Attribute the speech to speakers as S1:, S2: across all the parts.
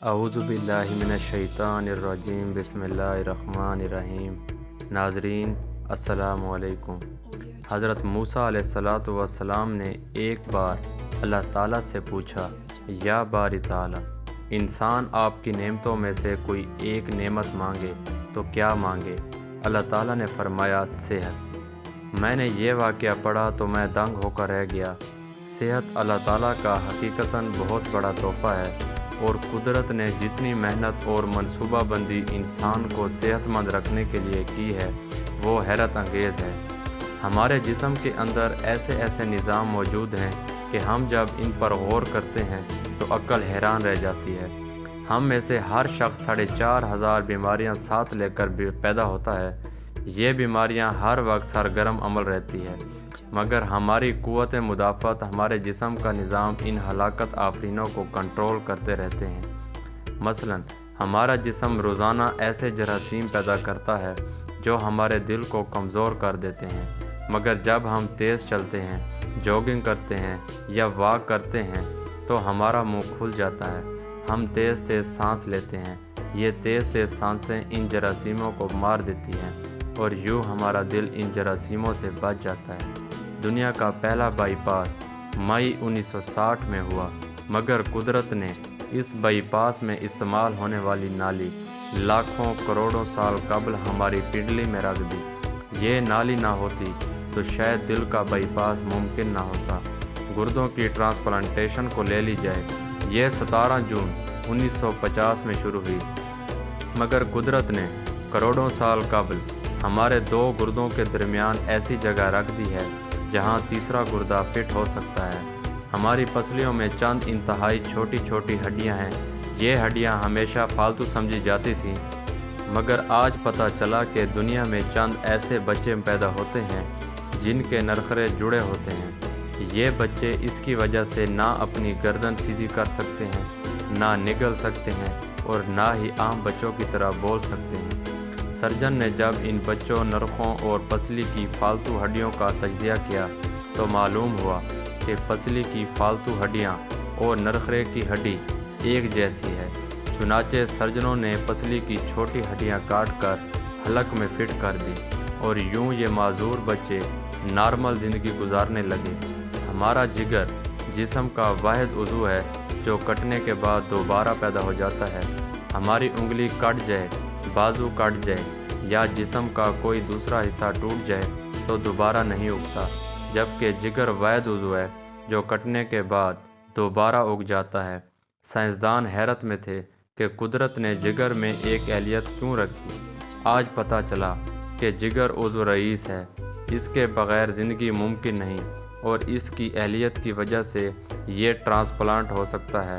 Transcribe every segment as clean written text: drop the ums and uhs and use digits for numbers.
S1: اعوذ باللہ من الشیطان الرجیم بسم اللہ الرحمن الرحیم۔ ناظرین السلام علیکم۔ حضرت موسیٰ علیہ السلام نے ایک بار اللہ تعالیٰ سے پوچھا، یا باری تعالیٰ، انسان آپ کی نعمتوں میں سے کوئی ایک نعمت مانگے تو کیا مانگے؟ اللہ تعالیٰ نے فرمایا، صحت۔ میں نے یہ واقعہ پڑھا تو میں دنگ ہو کر رہ گیا۔ صحت اللہ تعالیٰ کا حقیقتاً بہت بڑا تحفہ ہے، اور قدرت نے جتنی محنت اور منصوبہ بندی انسان کو صحت مند رکھنے کے لیے کی ہے وہ حیرت انگیز ہے۔ ہمارے جسم کے اندر ایسے نظام موجود ہیں کہ ہم جب ان پر غور کرتے ہیں تو عقل حیران رہ جاتی ہے۔ ہم میں سے ہر شخص 4,500 بیماریاں ساتھ لے کر پیدا ہوتا ہے۔ یہ بیماریاں ہر وقت سرگرم عمل رہتی ہے، مگر ہماری قوت مدافعت، ہمارے جسم کا نظام ان ہلاکت آفرینوں کو کنٹرول کرتے رہتے ہیں۔ مثلاً ہمارا جسم روزانہ ایسے جراثیم پیدا کرتا ہے جو ہمارے دل کو کمزور کر دیتے ہیں، مگر جب ہم تیز چلتے ہیں، جوگنگ کرتے ہیں یا واک کرتے ہیں تو ہمارا منہ کھل جاتا ہے۔ ہم تیز سانس لیتے ہیں۔ یہ تیز سانسیں ان جراثیموں کو مار دیتی ہیں، اور یوں ہمارا دل ان جراثیموں سے بچ جاتا ہے۔ دنیا کا پہلا بائی پاس مئی 1960 میں ہوا، مگر قدرت نے اس بائی پاس میں استعمال ہونے والی نالی لاکھوں کروڑوں سال قبل ہماری پنڈلی میں رکھ دی۔ یہ نالی نہ ہوتی تو شاید دل کا بائی پاس ممکن نہ ہوتا۔ گردوں کی ٹرانسپلانٹیشن کو لے لی جائے، یہ 17 جون 1950 میں شروع ہوئی، مگر قدرت نے کروڑوں سال قبل ہمارے 2 گردوں کے درمیان ایسی جگہ رکھ دی ہے جہاں تیسرا گردہ فٹ ہو سکتا ہے۔ ہماری پسلیوں میں چند انتہائی چھوٹی ہڈیاں ہیں۔ یہ ہڈیاں ہمیشہ فالتو سمجھی جاتی تھیں، مگر آج پتہ چلا کہ دنیا میں چند ایسے بچے پیدا ہوتے ہیں جن کے نرخرے جڑے ہوتے ہیں۔ یہ بچے اس کی وجہ سے نہ اپنی گردن سیدھی کر سکتے ہیں، نہ نگل سکتے ہیں، اور نہ ہی عام بچوں کی طرح بول سکتے ہیں۔ سرجن نے جب ان بچوں، نرخوں اور پسلی کی فالتو ہڈیوں کا تجزیہ کیا تو معلوم ہوا کہ پسلی کی فالتو ہڈیاں اور نرخرے کی ہڈی ایک جیسی ہے۔ چنانچہ سرجنوں نے پسلی کی چھوٹی ہڈیاں کاٹ کر حلق میں فٹ کر دی، اور یوں یہ معذور بچے نارمل زندگی گزارنے لگے۔ ہمارا جگر جسم کا واحد عضو ہے جو کٹنے کے بعد دوبارہ پیدا ہو جاتا ہے۔ ہماری انگلی کٹ جائے، بازو کٹ جائے یا جسم کا کوئی دوسرا حصہ ٹوٹ جائے تو دوبارہ نہیں اگتا، جبکہ جگر واحد عضو ہے جو کٹنے کے بعد دوبارہ اگ جاتا ہے۔ سائنسدان حیرت میں تھے کہ قدرت نے جگر میں ایک اہلیت کیوں رکھی۔ آج پتہ چلا کہ جگر عضو رئیس ہے، اس کے بغیر زندگی ممکن نہیں، اور اس کی اہلیت کی وجہ سے یہ ٹرانسپلانٹ ہو سکتا ہے۔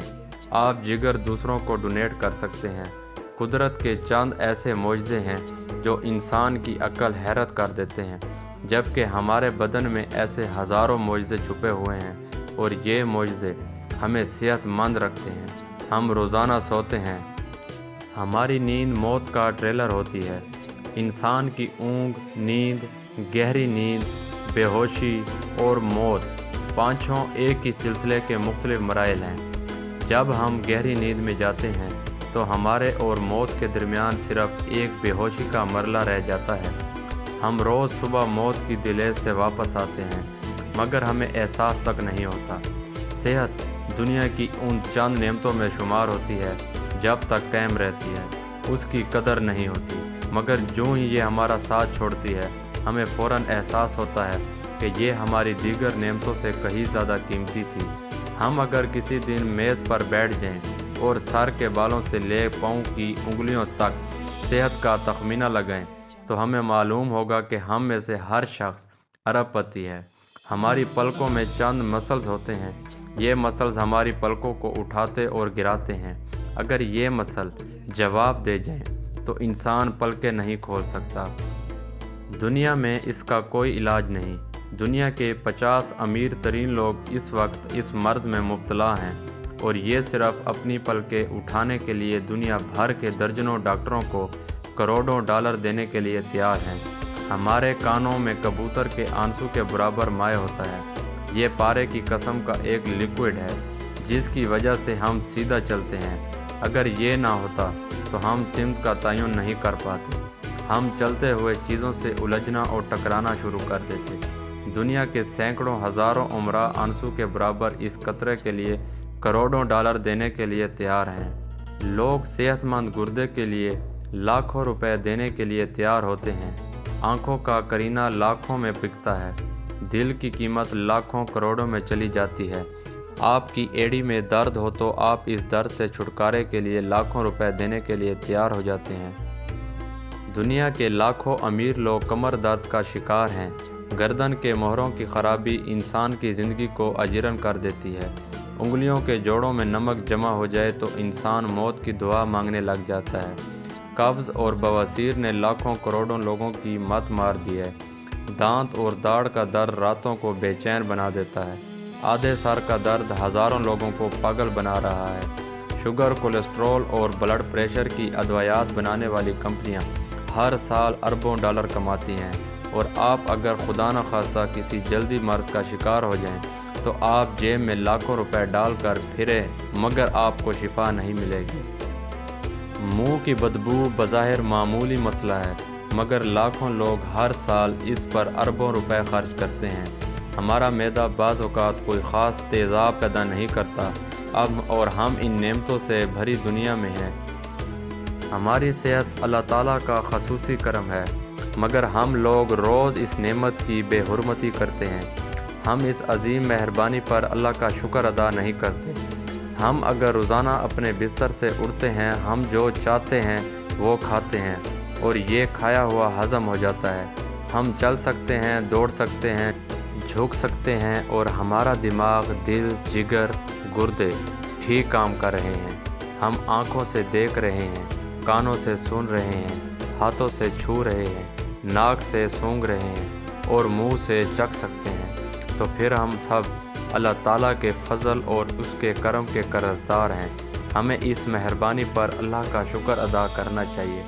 S1: آپ جگر دوسروں کو ڈونیٹ کر سکتے ہیں۔ قدرت کے چند ایسے معجزے ہیں جو انسان کی عقل حیرت کر دیتے ہیں، جبکہ ہمارے بدن میں ایسے ہزاروں معجزے چھپے ہوئے ہیں، اور یہ معجزے ہمیں صحت مند رکھتے ہیں۔ ہم روزانہ سوتے ہیں۔ ہماری نیند موت کا ٹریلر ہوتی ہے۔ انسان کی اونگ، نیند، گہری نیند، بے ہوشی اور موت، پانچوں ایک ہی سلسلے کے مختلف مراحل ہیں۔ جب ہم گہری نیند میں جاتے ہیں تو ہمارے اور موت کے درمیان صرف ایک بے ہوشی کا مرحلہ رہ جاتا ہے۔ ہم روز صبح موت کی دہلیز سے واپس آتے ہیں، مگر ہمیں احساس تک نہیں ہوتا۔ صحت دنیا کی ان چند نعمتوں میں شمار ہوتی ہے، جب تک قائم رہتی ہے اس کی قدر نہیں ہوتی، مگر جو ہی یہ ہمارا ساتھ چھوڑتی ہے ہمیں فوراً احساس ہوتا ہے کہ یہ ہماری دیگر نعمتوں سے کہیں زیادہ قیمتی تھی۔ ہم اگر کسی دن میز پر بیٹھ جائیں اور سر کے بالوں سے لے پاؤں کی انگلیوں تک صحت کا تخمینہ لگائیں تو ہمیں معلوم ہوگا کہ ہم میں سے ہر شخص ارب پتی ہے۔ ہماری پلکوں میں چند مسلز ہوتے ہیں۔ یہ مسلز ہماری پلکوں کو اٹھاتے اور گراتے ہیں۔ اگر یہ مسل جواب دے جائیں تو انسان پلکیں نہیں کھول سکتا۔ دنیا میں اس کا کوئی علاج نہیں۔ دنیا کے 50 امیر ترین لوگ اس وقت اس مرض میں مبتلا ہیں، اور یہ صرف اپنی پلکیں اٹھانے کے لیے دنیا بھر کے درجنوں ڈاکٹروں کو کروڑوں ڈالر دینے کے لیے تیار ہیں۔ ہمارے کانوں میں کبوتر کے آنسو کے برابر مائع ہوتا ہے۔ یہ پارے کی قسم کا ایک لیکوئڈ ہے جس کی وجہ سے ہم سیدھا چلتے ہیں، اگر یہ نہ ہوتا تو ہم سمت کا تعین نہیں کر پاتے، ہم چلتے ہوئے چیزوں سے الجھنا اور ٹکرانا شروع کر دیتے۔ دنیا کے سینکڑوں ہزاروں عمرا انسو کے برابر اس قطرے کے لیے کروڑوں ڈالر دینے کے لیے تیار ہیں۔ لوگ صحت مند گردے کے لیے لاکھوں روپے دینے کے لیے تیار ہوتے ہیں۔ آنکھوں کا کرینہ لاکھوں میں بکتا ہے، دل کی قیمت لاکھوں کروڑوں میں چلی جاتی ہے۔ آپ کی ایڑی میں درد ہو تو آپ اس درد سے چھٹکارے کے لیے لاکھوں روپے دینے کے لیے تیار ہو جاتے ہیں۔ دنیا کے لاکھوں امیر لوگ کمر درد کا شکار ہیں۔ گردن کے مہروں کی خرابی انسان کی زندگی کو اجیرن کر دیتی ہے۔ انگلیوں کے جوڑوں میں نمک جمع ہو جائے تو انسان موت کی دعا مانگنے لگ جاتا ہے۔ قبض اور بواسیر نے لاکھوں کروڑوں لوگوں کی مت مار دی ہے۔ دانت اور داڑھ کا درد راتوں کو بے چین بنا دیتا ہے۔ آدھے سر کا درد ہزاروں لوگوں کو پاگل بنا رہا ہے۔ شوگر، کولیسٹرول اور بلڈ پریشر کی ادویات بنانے والی کمپنیاں ہر سال اربوں ڈالر کماتی ہیں، اور آپ اگر خدا نخواستہ کسی جلدی مرض کا شکار ہو جائیں تو آپ جیب میں لاکھوں روپے ڈال کر پھریں مگر آپ کو شفا نہیں ملے گی۔ منہ کی بدبو بظاہر معمولی مسئلہ ہے، مگر لاکھوں لوگ ہر سال اس پر اربوں روپے خرچ کرتے ہیں۔ ہمارا معدہ بعض اوقات کوئی خاص تیزاب پیدا نہیں کرتا، اور ہم ان نعمتوں سے بھری دنیا میں ہیں۔ ہماری صحت اللہ تعالیٰ کا خصوصی کرم ہے، مگر ہم لوگ روز اس نعمت کی بے حرمتی کرتے ہیں۔ ہم اس عظیم مہربانی پر اللہ کا شکر ادا نہیں کرتے۔ ہم اگر روزانہ اپنے بستر سے اٹھتے ہیں، ہم جو چاہتے ہیں وہ کھاتے ہیں، اور یہ کھایا ہوا ہضم ہو جاتا ہے۔ ہم چل سکتے ہیں، دوڑ سکتے ہیں، جھک سکتے ہیں، اور ہمارا دماغ، دل، جگر، گردے ٹھیک کام کر رہے ہیں۔ ہم آنکھوں سے دیکھ رہے ہیں، کانوں سے سن رہے ہیں، ہاتھوں سے چھو رہے ہیں، ناک سے سونگھ رہے ہیں، اور منہ سے چکھ سکتے ہیں۔ تو پھر ہم سب اللہ تعالیٰ کے فضل اور اس کے کرم کے قرضدار ہیں۔ ہمیں اس مہربانی پر اللہ کا شکر ادا کرنا چاہیے،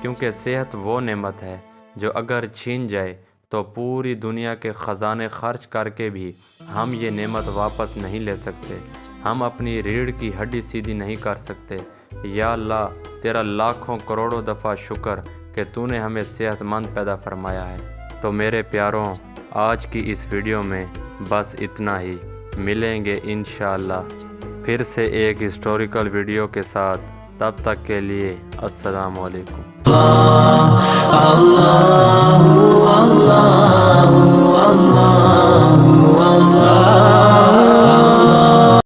S1: کیونکہ صحت وہ نعمت ہے جو اگر چھین جائے تو پوری دنیا کے خزانے خرچ کر کے بھی ہم یہ نعمت واپس نہیں لے سکتے۔ ہم اپنی ریڑھ کی ہڈی سیدھی نہیں کر سکتے۔ یا اللہ، تیرا لاکھوں کروڑوں دفعہ شکر کہ تو نے ہمیں صحت مند پیدا فرمایا ہے۔ تو میرے پیاروں، آج کی اس ویڈیو میں بس اتنا ہی۔ ملیں گے انشاءاللہ پھر سے ایک ہسٹوریکل ویڈیو کے ساتھ۔ تب تک کے لیے السلام علیکم۔ اللہ